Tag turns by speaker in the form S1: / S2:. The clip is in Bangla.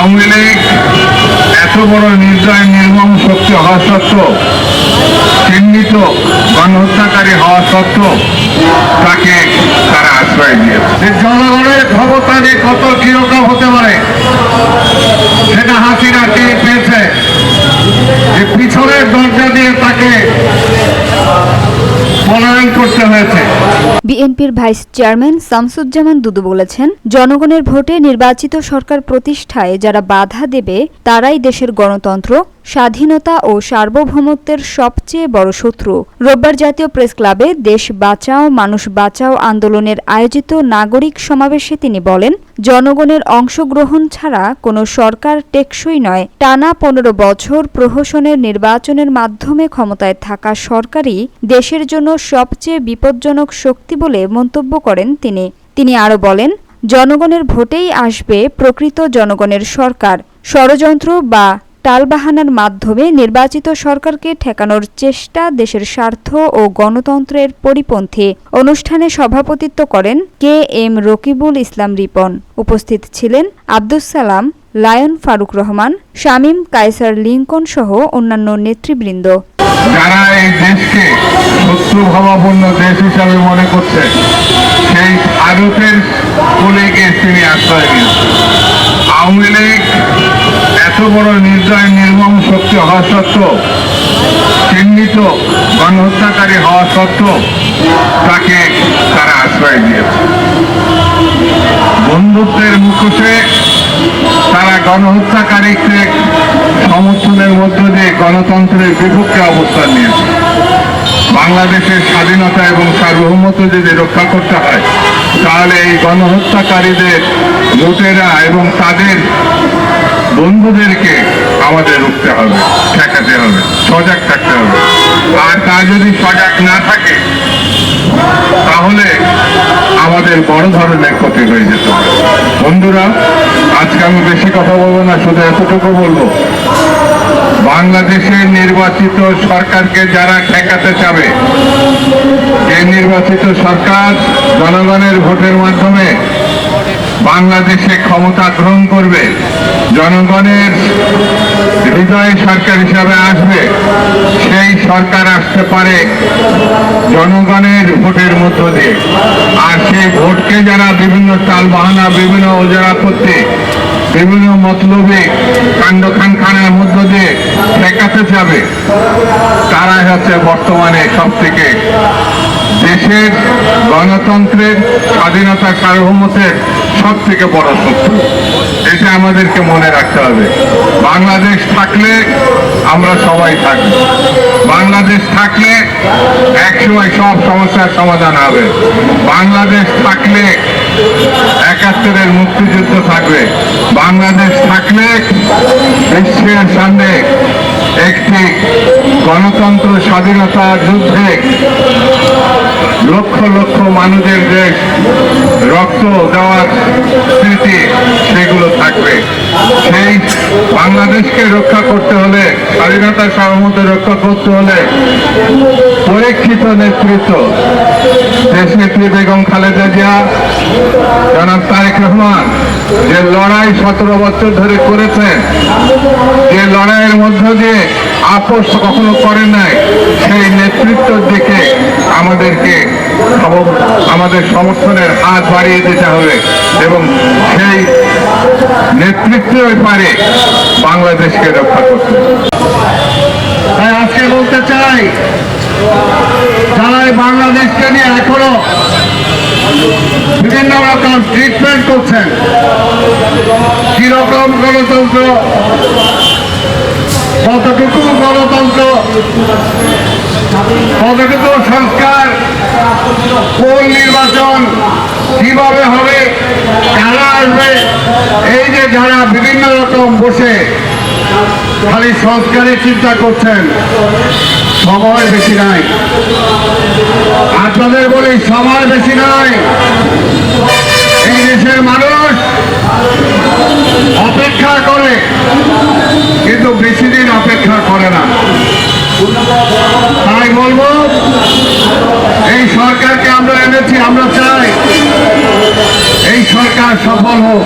S1: আওয়ামী লীগ এত বড় নির্দয় নির্মম শক্তি হওয়া সত্ত্বেও, চিহ্নিত গণহত্যাকারী হওয়া সত্ত্বেও তাকে তারা আশ্রয় দিয়েছে। জনগণের ক্ষমতা যে কত কিরকম হতে পারে সেটা হাসিনা টের পেয়েছে, যে পিছনের দরজা দিয়ে তাকে পলায়ন করতে হয়েছে।
S2: বিএনপির ভাইস চেয়ারম্যান শামসুজ্জামান দুদু বলেছেন, জনগণের ভোটে নির্বাচিত সরকার প্রতিষ্ঠায় যারা বাধা দেবে তারাই দেশের গণতন্ত্র, স্বাধীনতা ও সার্বভৌমত্বের সবচেয়ে বড় শত্রু। রোববার জাতীয় প্রেস ক্লাবে দেশ বাঁচাও মানুষ বাঁচাও আন্দোলনের আয়োজিত নাগরিক সমাবেশে তিনি বলেন, জনগণের অংশগ্রহণ ছাড়া কোনো সরকার টেকসই নয়। টানা ১৫ বছর প্রহসনের নির্বাচনের মাধ্যমে ক্ষমতায় থাকা সরকারই দেশের জন্য সবচেয়ে বিপজ্জনক শক্তি বলে মন্তব্য করেন তিনি। তিনি আরও বলেন, জনগণের ভোটেই আসবে প্রকৃত জনগণের সরকার। ষড়যন্ত্র বা টালবাহানার মাধ্যমে নির্বাচিত সরকারকে ঠেকানোর চেষ্টা দেশের স্বার্থ ও গণতন্ত্রের পরিপন্থী। অনুষ্ঠানে সভাপতিত্ব করেন KM রকিবুল ইসলাম রিপন। উপস্থিত ছিলেন আব্দুস সালাম, লায়ন ফারুক রহমান, শামীম কায়সার লিংকন সহ অন্যান্য নেতৃবৃন্দ।
S1: যারা এই দেশকে শত্রুভাবাপন্ন দেশ হিসাবে মনে করছে, সেই ভারতের কোলে গিয়ে তিনি আশ্রয় দিয়েছেন। আওয়ামী লীগ এত বড় নির্দয় নির্মম শক্তি হওয়া সত্ত্বেও, চিহ্নিত গণহত্যাকারী হওয়া সত্ত্বেও তাকে তারা আশ্রয় দিয়েছে। বন্ধুত্বের মুখোশে তারা গণহত্যাকারীকে সমর্থনের মধ্য দিয়ে গণতন্ত্রের বিপক্ষে অবস্থান নিয়েছে। বাংলাদেশের স্বাধীনতা এবং সার্বভৌমত্ব যদি রক্ষা করতে হয়, তাহলে এই গণহত্যাকারীদের লুটেরা এবং তাদের বন্ধুদেরকে আমাদের রুখতে হবে, ঠেকাতে হবে, সজাগ থাকতে হবে। আর তা যদি সজাগ না থাকে তাহলে আমাদের বড় ধরনের ক্ষতি হয়ে যেতে পারে। বন্ধুরা, আজকে আমি বেশি কথা বলবো না, শুধু এতটুকু বলবো, বাংলাদেশের নির্বাচিত সরকারকে যারা ঠেকাতে চাবে, যে নির্বাচিত সরকার জনগণের ভোটের মাধ্যমে বাংলাদেশে ক্ষমতা গ্রহণ করবে, জনগণের হৃদয় সরকার হিসাবে আসবে, সেই সরকার আসতে পারে জনগণের ভোটের মধ্য দিয়ে। আর সেই ভোটকে যারা বিভিন্ন টালবাহানা, বিভিন্ন ওজরাপত্তি, বিভিন্ন মতলবে কাণ্ড খানখানের মধ্য দিয়ে ঠেকাতে যাবে, তারাই হচ্ছে বর্তমানে সব থেকে দেশের গণতন্ত্রের, স্বাধীনতা, সার্বভৌমত্বের সব থেকে বড় শত্রু। এটা আমাদেরকে মনে রাখতে হবে। বাংলাদেশ থাকলে আমরা সবাই থাকব। বাংলাদেশ থাকলে একসময় সব সমস্যার সমাধান হবে। বাংলাদেশ থাকলে ৭১-এর মুক্তিযুদ্ধ থাকবে। বাংলাদেশ থাকলে বিশ্বের সামনে একটি গণতন্ত্র, স্বাধীনতা যুদ্ধে লক্ষ লক্ষ মানুষের দেশ, রক্ত দেওয়ার স্মৃতি সেগুলো থাকবে। সেই বাংলাদেশকে রক্ষা করতে হলে, স্বাধীনতা সার্বভৌমত্ব রক্ষা করতে হলে পরীক্ষিত নেতৃত্ব, দেশনেত্রী বেগম খালেদা জিয়া, জনাব তারেক রহমান যে লড়াই ১৭ বছর ধরে করেছেন, যে লড়াইয়ের মধ্য দিয়ে আপোষ কখনো করেন নাই, সেই নেতৃত্বের দিকে আমাদেরকে আমাদের সমর্থনের হাত বাড়িয়ে দিতে হবে এবং সেই নেতৃত্বই পারে বাংলাদেশকে রক্ষা করতে। তাই আজকে বলতে চাই, যারা বাংলাদেশকে নিয়ে এখনো বিভিন্ন রকম ট্রিটমেন্ট করছেন, কিরকম গণতন্ত্র, কতটুকু গণতন্ত্র, কতটুকু সংস্কার, কোন নির্বাচন কিভাবে হবে, কারা আসবে, এই যে যারা বিভিন্ন রকম বসে খালি সংস্কারের চিন্তা করছেন, সময় বেশি নাই। আপনাদের বলি, সময় বেশি নাই। এই দেশের মানুষ অপেক্ষা করে, কিন্তু বেশি দিন অপেক্ষা করে না। তাই বলবো, এই সরকারকে আমরা এনেছি, আমরা চাই এই সরকার সফল হোক।